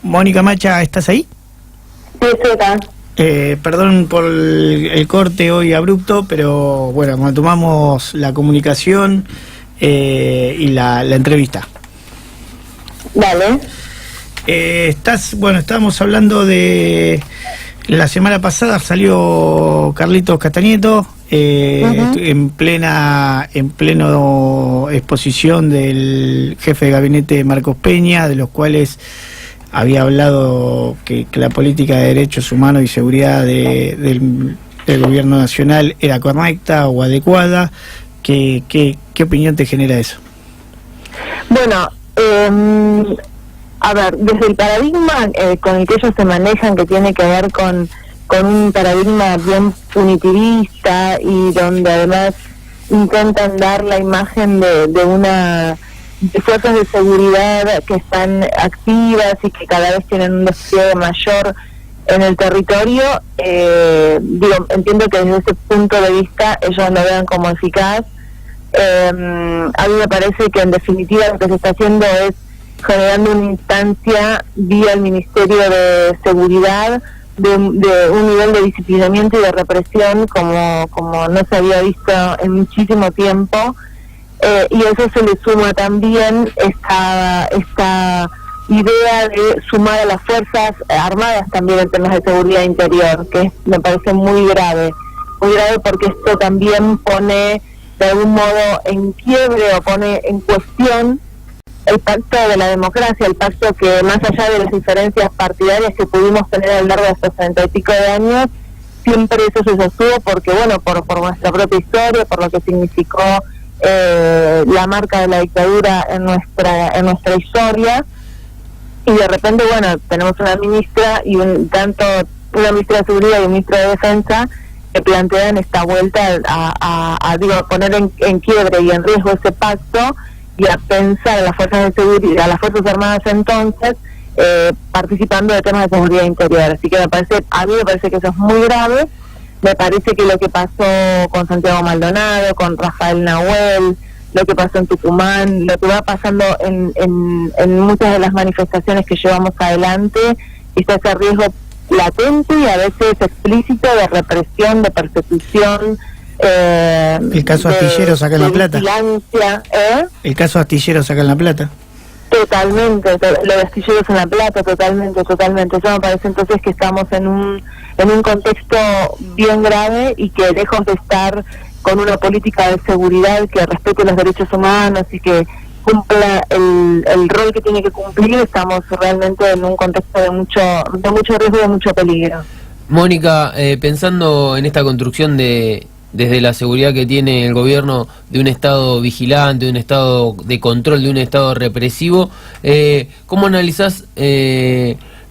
Mónica Macha, ¿estás ahí? Sí, estoy acá. Perdón por el corte hoy abrupto, pero bueno, cuando tomamos la comunicación y la entrevista. Dale. Estábamos hablando de la semana pasada, salió Carlitos Castañeto en pleno exposición del jefe de gabinete Marcos Peña, de los cuales había hablado que la política de derechos humanos y seguridad del gobierno nacional era correcta o adecuada. ¿Qué opinión te genera eso? Bueno, a ver, desde el paradigma con el que ellos se manejan, que tiene que ver con un paradigma bien punitivista y donde además intentan dar la imagen de fuerzas de seguridad que están activas y que cada vez tienen un despliegue mayor en el territorio, entiendo que desde ese punto de vista ellos lo vean como eficaz. A mí me parece que en definitiva lo que se está haciendo es generando una instancia vía el Ministerio de Seguridad de un nivel de disciplinamiento y de represión como no se había visto en muchísimo tiempo, y a eso se le suma también esta idea de sumar a las Fuerzas Armadas también en temas de seguridad interior, que me parece muy grave porque esto también pone de algún modo en quiebre o pone en cuestión el pacto de la democracia, el pacto que más allá de las diferencias partidarias que pudimos tener a lo largo de estos 30 y pico de años, siempre eso se sostuvo porque, bueno, por nuestra propia historia, por lo que significó la marca de la dictadura en nuestra historia, y de repente, bueno, tenemos una ministra y una ministra de Seguridad y un ministro de Defensa que plantean esta vuelta a poner en quiebre y en riesgo ese pacto y a pensar a las fuerzas de seguridad, a las Fuerzas Armadas entonces, participando de temas de seguridad interior. Así que a mí me parece que eso es muy grave. Me parece que lo que pasó con Santiago Maldonado, con Rafael Nahuel, lo que pasó en Tucumán, lo que va pasando en muchas de las manifestaciones que llevamos adelante, está ese riesgo latente y a veces explícito de represión, de persecución. El caso Astilleros acá en La Plata. El caso Astilleros acá en La Plata. Totalmente, lo de Astilleros en La Plata, totalmente. Eso me parece entonces que estamos en un contexto bien grave y que lejos de estar con una política de seguridad que respete los derechos humanos y que cumpla el rol que tiene que cumplir, estamos realmente en un contexto de mucho riesgo y de mucho peligro. Mónica, pensando en esta construcción desde la seguridad que tiene el gobierno de un Estado vigilante, de un Estado de control, de un Estado represivo, ¿cómo analizás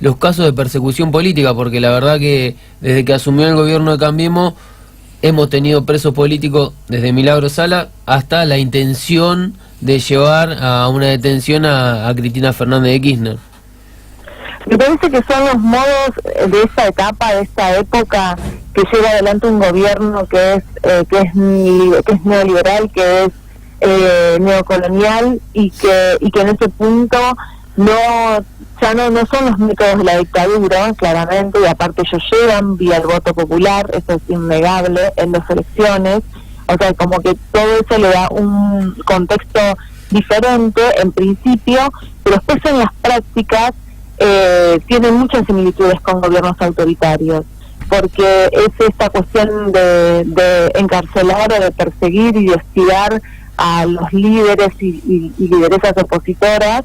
los casos de persecución política? Porque la verdad que desde que asumió el gobierno de Cambiemos hemos tenido presos políticos desde Milagro Sala hasta la intención de llevar a una detención a Cristina Fernández de Kirchner. Me parece que son los modos de esta etapa, de esta época que lleva adelante un gobierno que es neoliberal, que es neocolonial y que en ese punto ya no son los métodos de la dictadura, claramente, y aparte ellos llegan vía el voto popular, eso es innegable en las elecciones, o sea, como que todo eso le da un contexto diferente en principio, pero después en las prácticas tienen muchas similitudes con gobiernos autoritarios, porque es esta cuestión de encarcelar o de perseguir y de hostigar a los líderes y lideresas opositoras,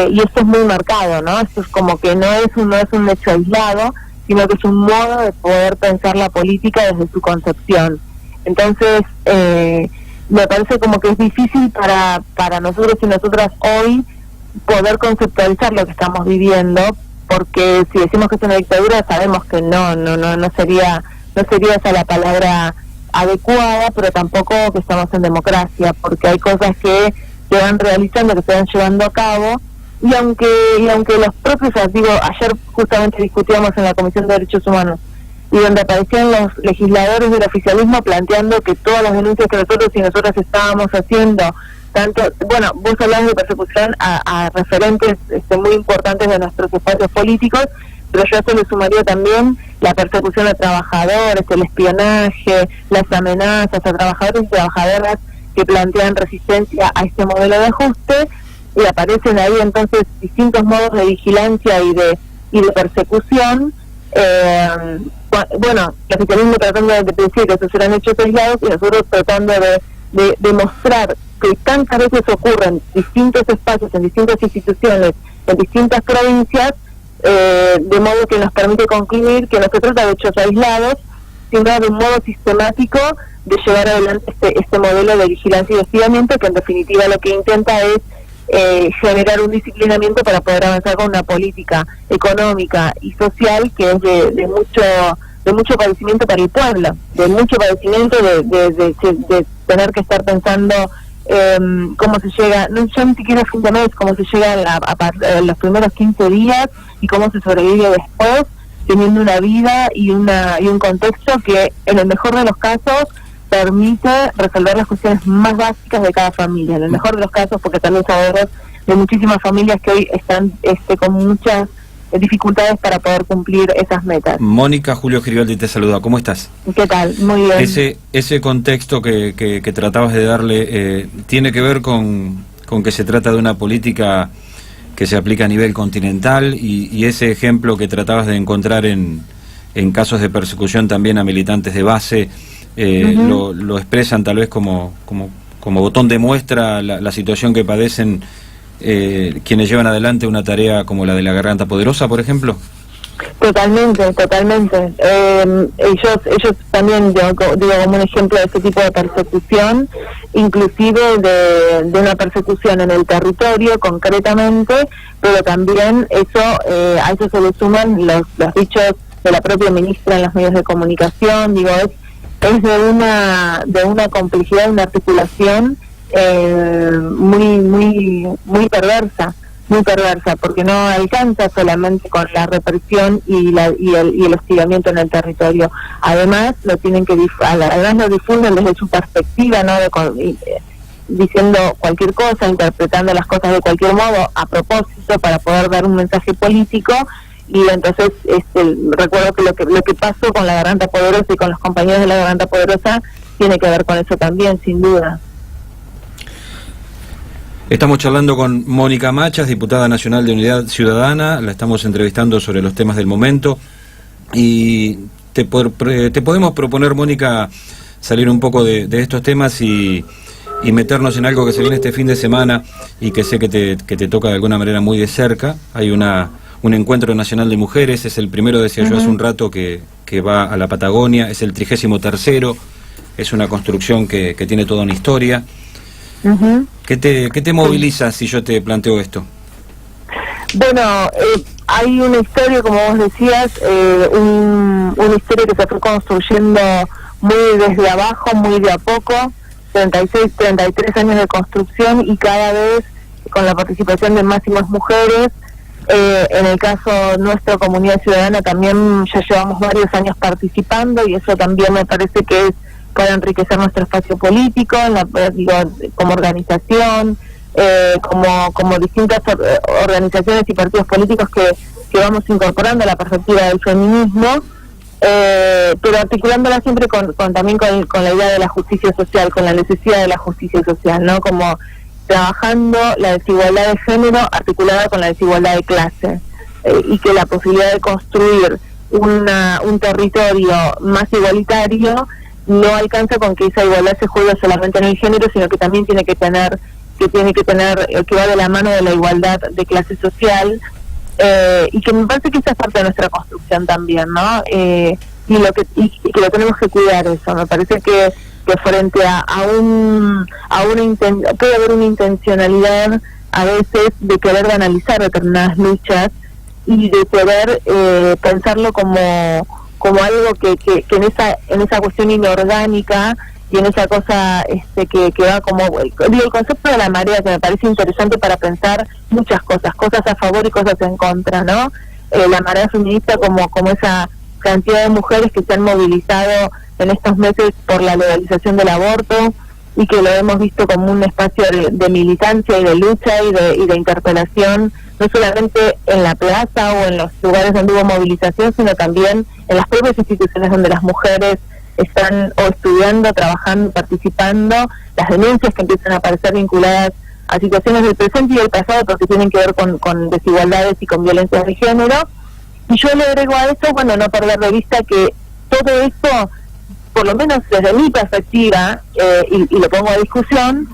y esto es muy marcado, ¿no? Esto es como que no es un hecho aislado, sino que es un modo de poder pensar la política desde su concepción. Entonces, me parece como que es difícil para nosotros y nosotras hoy poder conceptualizar lo que estamos viviendo, porque si decimos que es una dictadura sabemos que no sería esa la palabra adecuada, pero tampoco que estamos en democracia, porque hay cosas que se van realizando, que se van llevando a cabo, y aunque los propios, ayer justamente discutíamos en la Comisión de Derechos Humanos, y donde aparecían los legisladores del oficialismo planteando que todas las denuncias que nosotros y nosotras estábamos haciendo tanto, bueno, vos hablás de persecución a referentes muy importantes de nuestros espacios políticos, pero yo a eso le sumaría también la persecución a trabajadores, el espionaje, las amenazas a trabajadores y trabajadoras que plantean resistencia a este modelo de ajuste, y aparecen ahí entonces distintos modos de vigilancia y de persecución. Bueno, el oficialismo tratando de decir que esos eran hechos aislados y nosotros tratando de mostrar que tantas veces ocurren distintos espacios, en distintas instituciones, en distintas provincias, de modo que nos permite concluir que no se trata de hechos aislados, sino de un modo sistemático de llevar adelante este modelo de vigilancia y hostigamiento, que en definitiva lo que intenta es generar un disciplinamiento para poder avanzar con una política económica y social que es de mucho padecimiento para el pueblo, de mucho padecimiento de tener que estar pensando cómo se llega, no ya ni siquiera a fin de mes, cómo se llega a los primeros 15 días y cómo se sobrevive después, teniendo una vida y un contexto que en el mejor de los casos permite resolver las cuestiones más básicas de cada familia, en el mejor de los casos, porque también sabemos de muchísimas familias que hoy están con muchas dificultades para poder cumplir esas metas. Mónica, Julio Geribaldi te saluda, ¿cómo estás? ¿Qué tal? Muy bien. Ese contexto que tratabas de darle tiene que ver con que se trata de una política que se aplica a nivel continental y ese ejemplo que tratabas de encontrar en casos de persecución también a militantes de base, lo expresan tal vez como botón de muestra la situación que padecen quienes llevan adelante una tarea como la de la Garganta Poderosa, por ejemplo. Totalmente. Ellos también, digo como un ejemplo de este tipo de persecución, inclusive de una persecución en el territorio concretamente, pero también a eso se le suman los dichos de la propia ministra en los medios de comunicación. Digo, es de una complejidad, una articulación muy perversa, porque no alcanza solamente con la represión y el hostigamiento en el territorio. Además lo difunden desde su perspectiva, ¿no? Diciendo cualquier cosa, interpretando las cosas de cualquier modo a propósito para poder dar un mensaje político. Y entonces recuerdo que lo que pasó con la Garganta Poderosa y con los compañeros de la Garganta Poderosa tiene que ver con eso también, sin duda. Estamos charlando con Mónica Machas, diputada nacional de Unidad Ciudadana, la estamos entrevistando sobre los temas del momento y te podemos proponer, Mónica, salir un poco de estos temas y meternos en algo que se viene este fin de semana y que sé que te toca de alguna manera muy de cerca. Hay un encuentro nacional de mujeres, es el primero, decía yo hace un rato, que va a la Patagonia, es el 33º, es una construcción que tiene toda una historia. ¿Qué te moviliza si yo te planteo esto? Bueno, hay una historia, como vos decías, una historia que se fue construyendo muy desde abajo, muy de a poco, 33 años de construcción y cada vez con la participación de más y más mujeres. En el caso nuestra comunidad ciudadana también ya llevamos varios años participando y eso también me parece que es para enriquecer nuestro espacio político, como organización, como distintas organizaciones y partidos políticos que vamos incorporando a la perspectiva del feminismo, pero articulándola siempre también con la idea de la justicia social, con la necesidad de la justicia social, ¿no? Como trabajando la desigualdad de género articulada con la desigualdad de clase, y que la posibilidad de construir un territorio más igualitario no alcanza con que esa igualdad se juegue solamente en el género, sino que también que va de la mano de la igualdad de clase social, y que me parece que esa es parte de nuestra construcción también, ¿no? Y que lo tenemos que cuidar eso. Me parece que frente puede haber una intencionalidad a veces de querer analizar determinadas luchas y de querer pensarlo como algo que en esa cuestión inorgánica y en esa cosa que va como el concepto de la marea, que me parece interesante para pensar muchas cosas a favor y cosas en contra, ¿no? La marea feminista como esa cantidad de mujeres que se han movilizado en estos meses por la legalización del aborto, y que lo hemos visto como un espacio de militancia y de lucha y de interpelación, no solamente en la plaza o en los lugares donde hubo movilización, sino también en las propias instituciones donde las mujeres están o estudiando, trabajando, participando, las denuncias que empiezan a aparecer vinculadas a situaciones del presente y del pasado porque tienen que ver con desigualdades y con violencias de género. Y yo le agrego a eso, bueno, no perder de vista que todo esto, por lo menos desde mi perspectiva, y lo pongo a discusión,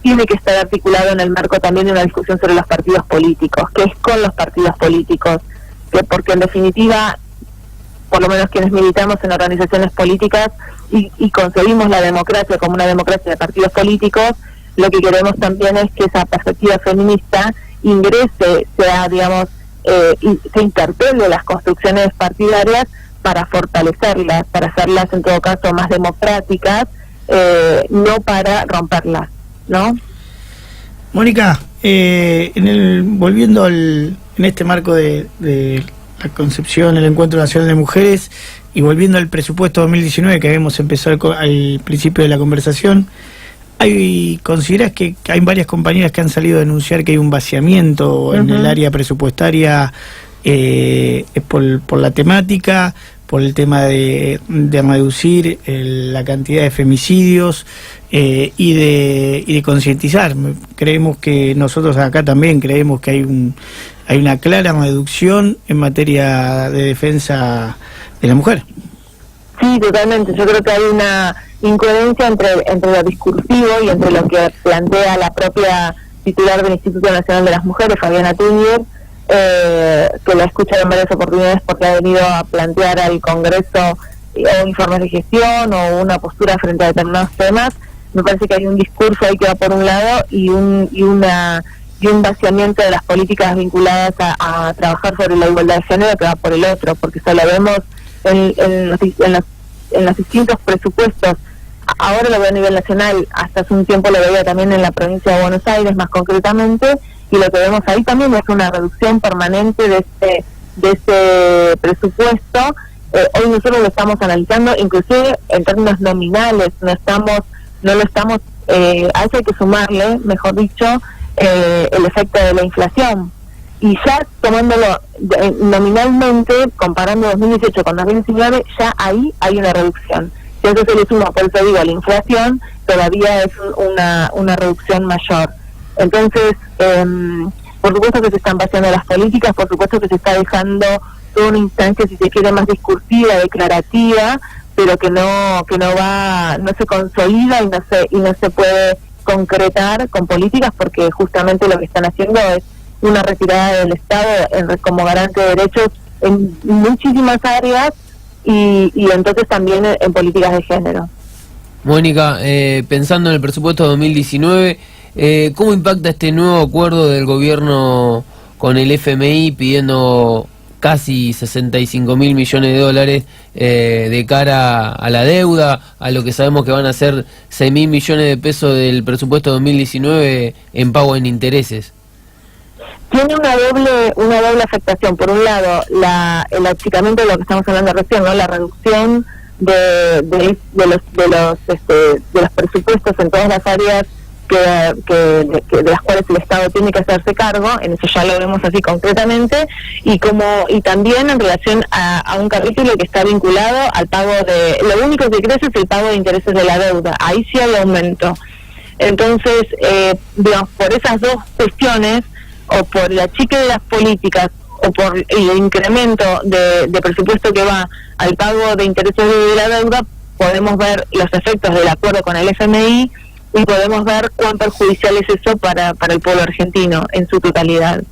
tiene que estar articulado en el marco también de una discusión sobre los partidos políticos, que es con los partidos políticos, que porque en definitiva, por lo menos quienes militamos en organizaciones políticas y concebimos la democracia como una democracia de partidos políticos, lo que queremos también es que esa perspectiva feminista ingrese, sea, digamos, y se interpele las construcciones partidarias para fortalecerlas, para hacerlas en todo caso más democráticas, no para romperlas, ¿no? Mónica, volviendo en este marco de la concepción, el Encuentro Nacional de Mujeres, y volviendo al presupuesto 2019 que habíamos empezado al principio de la conversación, ¿considerás que hay varias compañeras que han salido a denunciar que hay un vaciamiento en el área presupuestaria por la temática, por el tema de reducir la cantidad de femicidios y de concientizar? Creemos que nosotros acá también creemos que hay una clara reducción en materia de defensa de la mujer. Sí, totalmente. Yo creo que hay una incoherencia entre lo discursivo y entre lo que plantea la propia titular del Instituto Nacional de las Mujeres, Fabiana Túñez, que la he escuchado en varias oportunidades porque ha venido a plantear al Congreso o informes de gestión o una postura frente a determinados temas. Me parece que hay un discurso ahí que va por un lado y un vaciamiento de las políticas vinculadas a trabajar sobre la igualdad de género que va por el otro, porque eso lo vemos en los distintos presupuestos. Ahora lo veo a nivel nacional, hasta hace un tiempo lo veía también en la provincia de Buenos Aires más concretamente, y lo que vemos ahí también es una reducción permanente de este presupuesto. Hoy nosotros lo estamos analizando, inclusive en términos nominales, no lo estamos, a eso hay que sumarle, mejor dicho, el efecto de la inflación. Y ya tomándolo nominalmente, comparando 2018 con 2019, ya ahí hay una reducción. Si eso se le suma, por eso digo, a la inflación, todavía es una reducción mayor. Entonces, por supuesto que se están vaciando las políticas, por supuesto que se está dejando toda una instancia, si se quiere, más discursiva, declarativa, pero que no se consolida y no se puede concretar con políticas, porque justamente lo que están haciendo es una retirada del Estado como garante de derechos en muchísimas áreas y entonces también en políticas de género. Mónica, pensando en el presupuesto de 2019, ¿cómo impacta este nuevo acuerdo del gobierno con el FMI pidiendo casi 65.000 millones de dólares de cara a la deuda, a lo que sabemos que van a ser 6.000 millones de pesos del presupuesto 2019 en pago en intereses? Tiene una doble afectación. Por un lado, el achicamiento de lo que estamos hablando recién, ¿no? La reducción de los presupuestos en todas las áreas de las cuales el Estado tiene que hacerse cargo. En eso ya lo vemos así concretamente, y también en relación a un capítulo que está vinculado al pago lo único que crece es el pago de intereses de la deuda. Ahí sí hay aumento. Entonces, digamos, por esas dos cuestiones, o por el achique de las políticas o por el incremento de presupuesto que va al pago de intereses de la deuda, podemos ver los efectos del acuerdo con el FMI y podemos ver cuán perjudicial es eso para el pueblo argentino en su totalidad.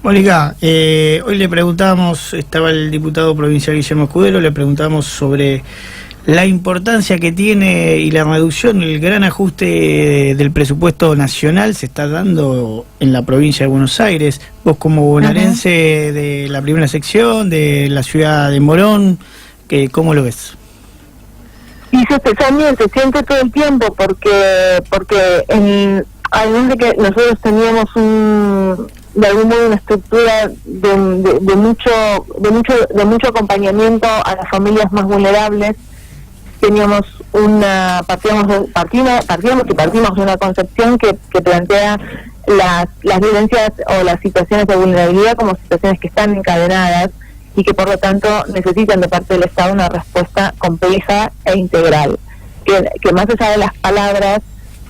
Mónica, hoy le preguntamos, estaba el diputado provincial Guillermo Escudero, le preguntamos sobre la importancia que tiene y la reducción, el gran ajuste del presupuesto nacional se está dando en la provincia de Buenos Aires. Vos como bonaerense de la primera sección, de la ciudad de Morón, ¿cómo lo ves? Y también se siente todo el tiempo porque además de que nosotros teníamos de algún modo una estructura de mucho acompañamiento a las familias más vulnerables, teníamos partimos de una concepción que plantea las violencias o las situaciones de vulnerabilidad como situaciones que están encadenadas y que por lo tanto necesitan de parte del Estado una respuesta compleja e integral. Que más allá de las palabras,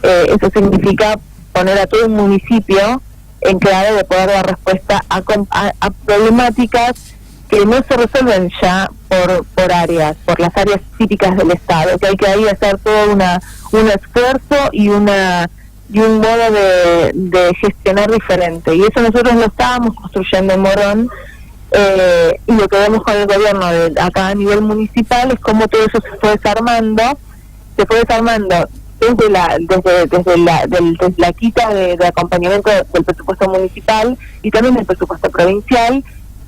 eso significa poner a todo un municipio en clave de poder dar respuesta a problemáticas que no se resuelven ya por áreas, por las áreas típicas del Estado, que hay que ahí hacer todo un esfuerzo y un modo de gestionar diferente. Y eso nosotros lo estábamos construyendo en Morón, y lo que vemos con el gobierno de acá a nivel municipal es cómo todo eso se fue desarmando desde la quita de acompañamiento del presupuesto municipal y también del presupuesto provincial.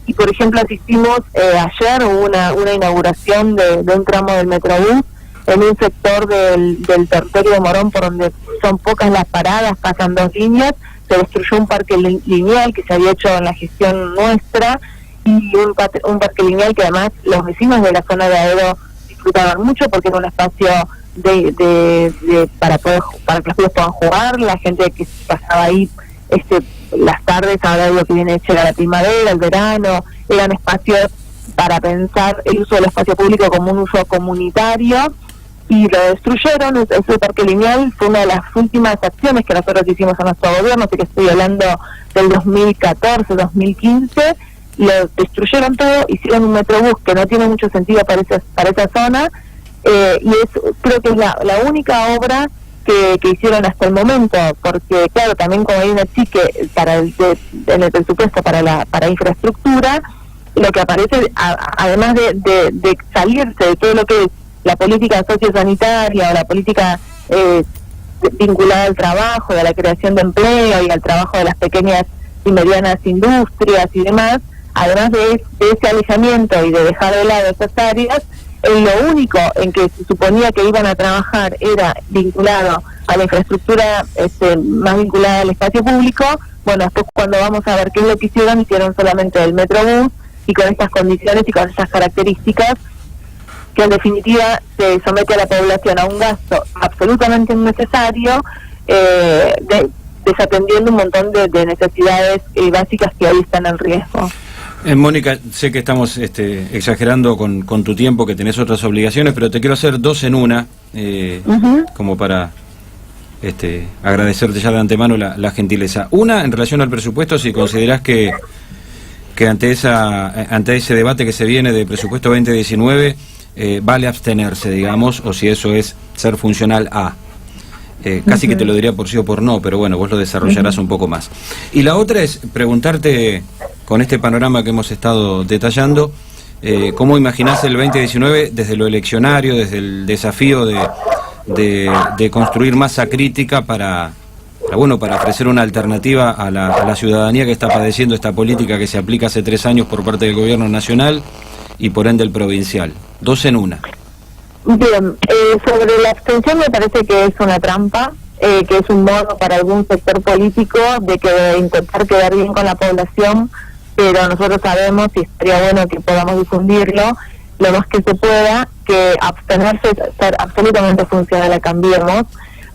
Y por ejemplo asistimos ayer, hubo una inauguración de un tramo del Metrobús en un sector del territorio de Morón por donde son pocas las paradas, pasan 2 líneas, se destruyó un parque lineal que se había hecho en la gestión nuestra, y un parque lineal que además los vecinos de la zona de Aedo disfrutaban mucho porque era un espacio para que los pibes puedan jugar, la gente que pasaba ahí las tardes, ahora digo que viene llega la primavera, el verano, eran espacios para pensar el uso del espacio público como un uso comunitario, y lo destruyeron. Ese parque lineal fue una de las últimas acciones que nosotros hicimos a nuestro gobierno, así que estoy hablando del 2014, 2015, lo destruyeron todo, hicieron un metrobús que no tiene mucho sentido para esa zona, y creo que es la única obra que hicieron hasta el momento, porque claro, también como hay una chique en el presupuesto para infraestructura, lo que aparece, además de salirse de todo lo que es la política sociosanitaria o la política vinculada al trabajo, a la creación de empleo y al trabajo de las pequeñas y medianas industrias y demás, además de ese alejamiento y de dejar de lado esas áreas, lo único en que se suponía que iban a trabajar era vinculado a la infraestructura más vinculada al espacio público. Bueno, después cuando vamos a ver qué es lo que hicieron solamente el Metrobús, y con estas condiciones y con estas características, que en definitiva se somete a la población a un gasto absolutamente innecesario, desatendiendo un montón de necesidades básicas que hoy están en riesgo. Mónica, sé que estamos exagerando con tu tiempo, que tenés otras obligaciones, pero te quiero hacer 2 en una, como para agradecerte ya de antemano la gentileza. Una, en relación al presupuesto, si considerás que ante ese debate que se viene de presupuesto 2019, vale abstenerse, digamos, o si eso es ser funcional a... casi que te lo diría por sí o por no, pero bueno, vos lo desarrollarás un poco más. Y la otra es preguntarte, con este panorama que hemos estado detallando, ¿cómo imaginás el 2019 desde lo eleccionario, desde el desafío de construir masa crítica para ofrecer una alternativa a la ciudadanía que está padeciendo esta política que se aplica hace 3 años por parte del gobierno nacional y por ende el provincial? 2 en una. Bien, sobre la abstención me parece que es una trampa, que es un modo para algún sector político de intentar quedar bien con la población, pero nosotros sabemos, y estaría bueno que podamos difundirlo lo más que se pueda, que abstenerse es ser absolutamente funcional a Cambiemos,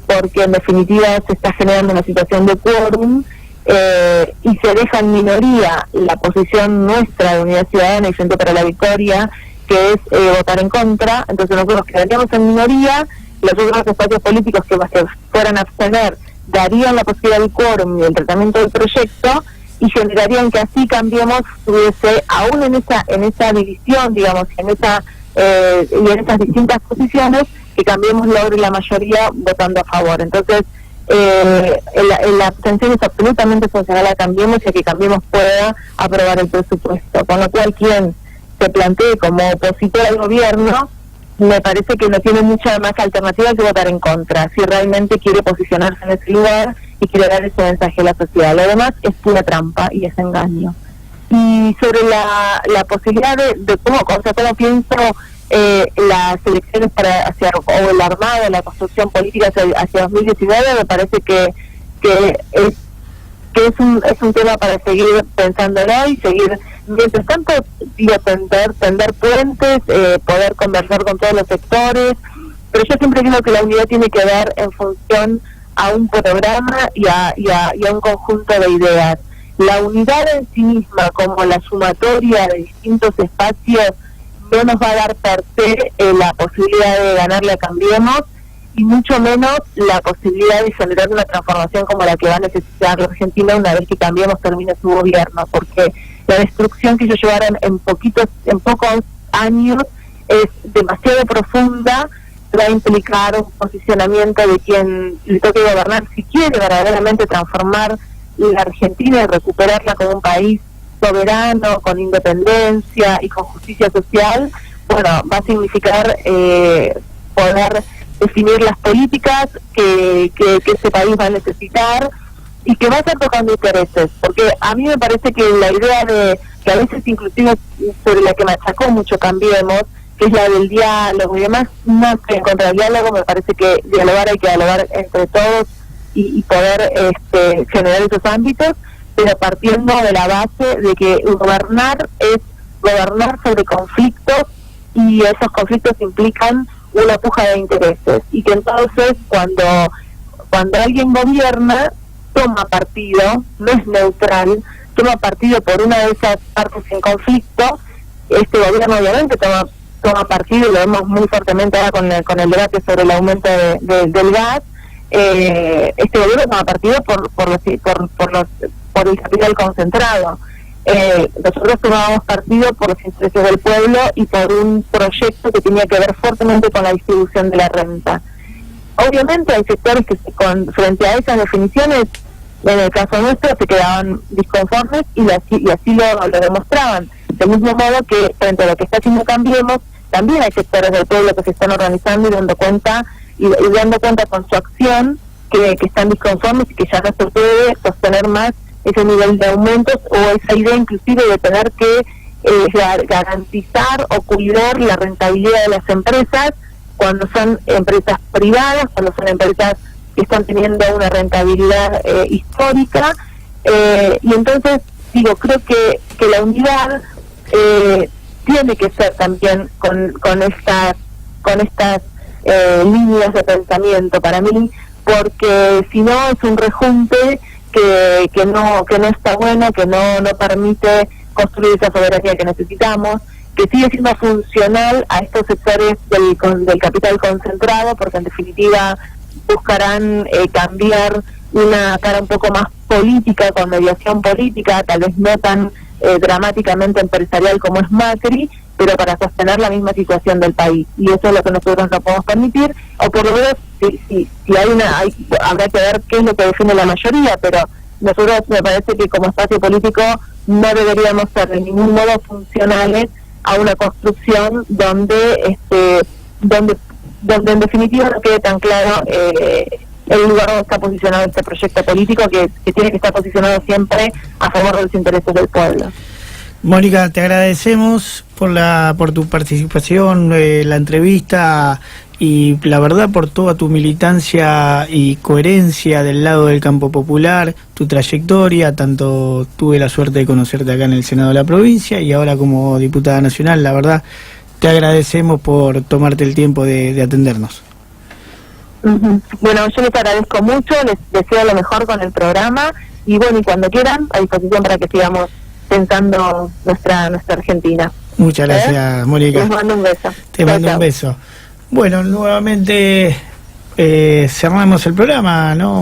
porque en definitiva se está generando una situación de quórum, y se deja en minoría la posición nuestra de Unidad Ciudadana y Frente para la Victoria, que es votar en contra. Entonces nosotros quedaríamos en minoría, los otros espacios políticos que fueran a abstener darían la posibilidad del quórum y del tratamiento del proyecto, y generarían que así Cambiemos estuviese aún en esa división, digamos, y en esas distintas posiciones, que Cambiemos logre la mayoría votando a favor. Entonces la abstención es absolutamente funcional a Cambiemos, y a que Cambiemos pueda aprobar el presupuesto, con lo cual quien se plantee como opositor al gobierno me parece que no tiene mucha más alternativa que votar en contra, si realmente quiere posicionarse en ese lugar y quiere dar ese mensaje a la sociedad. Lo demás es pura trampa y es engaño. Y sobre la posibilidad de cómo pienso las elecciones o el armado, la construcción política hacia 2019, me parece que es un tema para seguir pensándolo y seguir, mientras tanto, tender puentes, poder conversar con todos los sectores, pero yo siempre creo que la unidad tiene que ver en función a un programa y a un conjunto de ideas. La unidad en sí misma, como la sumatoria de distintos espacios, no nos va a dar per se la posibilidad de ganarle a Cambiemos, y mucho menos la posibilidad de generar una transformación como la que va a necesitar la Argentina una vez que Cambiemos termine su gobierno, porque la destrucción que ellos llevaron en pocos años es demasiado profunda, va a implicar un posicionamiento de quien le toque gobernar, si quiere verdaderamente transformar la Argentina y recuperarla como un país soberano, con independencia y con justicia social. Bueno, va a significar poder definir las políticas que ese país va a necesitar, y que va a estar tocando intereses, porque a mí me parece que la idea de que a veces inclusive sobre la que machacó mucho Cambiemos, que es la del diálogo y demás, no estoy en contra del diálogo, me parece que hay que dialogar entre todos y poder generar esos ámbitos, pero partiendo de la base de que gobernar es gobernar sobre conflictos, y esos conflictos implican una puja de intereses, y que entonces cuando alguien gobierna toma partido, no es neutral, toma partido por una de esas partes en conflicto. Este gobierno obviamente toma partido, y lo vemos muy fuertemente ahora con el debate sobre el aumento del gas. Este gobierno toma partido por el capital concentrado. Nosotros tomábamos partido por los intereses del pueblo y por un proyecto que tenía que ver fuertemente con la distribución de la renta. Obviamente hay sectores que frente a esas definiciones, en el caso nuestro, se quedaban disconformes y así lo demostraban. Del mismo modo que frente a lo que está haciendo Cambiemos, también hay sectores del pueblo que se están organizando y dando cuenta con su acción que están disconformes y que ya no se puede sostener más ese nivel de aumentos, o esa idea inclusive de tener que garantizar o cuidar la rentabilidad de las empresas cuando son empresas privadas, cuando son empresas que están teniendo una rentabilidad histórica. Y entonces creo que la unidad tiene que ser también con estas líneas de pensamiento para mí, porque si no es un rejunte que no está bueno, que no permite construir esa soberanía que necesitamos, que sigue siendo funcional a estos sectores del capital concentrado, porque en definitiva buscarán cambiar una cara un poco más política, con mediación política, tal vez no tan dramáticamente empresarial como es Macri, pero para sostener la misma situación del país, y eso es lo que nosotros no podemos permitir, o por lo menos si habrá que ver qué es lo que define la mayoría, pero nosotros me parece que como espacio político no deberíamos ser de ningún modo funcionales a una construcción donde en definitiva no quede tan claro el lugar donde está posicionado este proyecto político, que tiene que estar posicionado siempre a favor de los intereses del pueblo. Mónica, te agradecemos por tu participación, la entrevista, y la verdad por toda tu militancia y coherencia del lado del campo popular, tu trayectoria. Tanto tuve la suerte de conocerte acá en el Senado de la provincia y ahora como diputada nacional. La verdad, te agradecemos por tomarte el tiempo de atendernos. Bueno, yo les agradezco mucho, les deseo lo mejor con el programa, y bueno, y cuando quieran, a disposición para que sigamos pensando nuestra Argentina. Muchas gracias, Mónica. Les mando un beso. Te mando un beso. Bueno, nuevamente cerramos el programa, ¿no?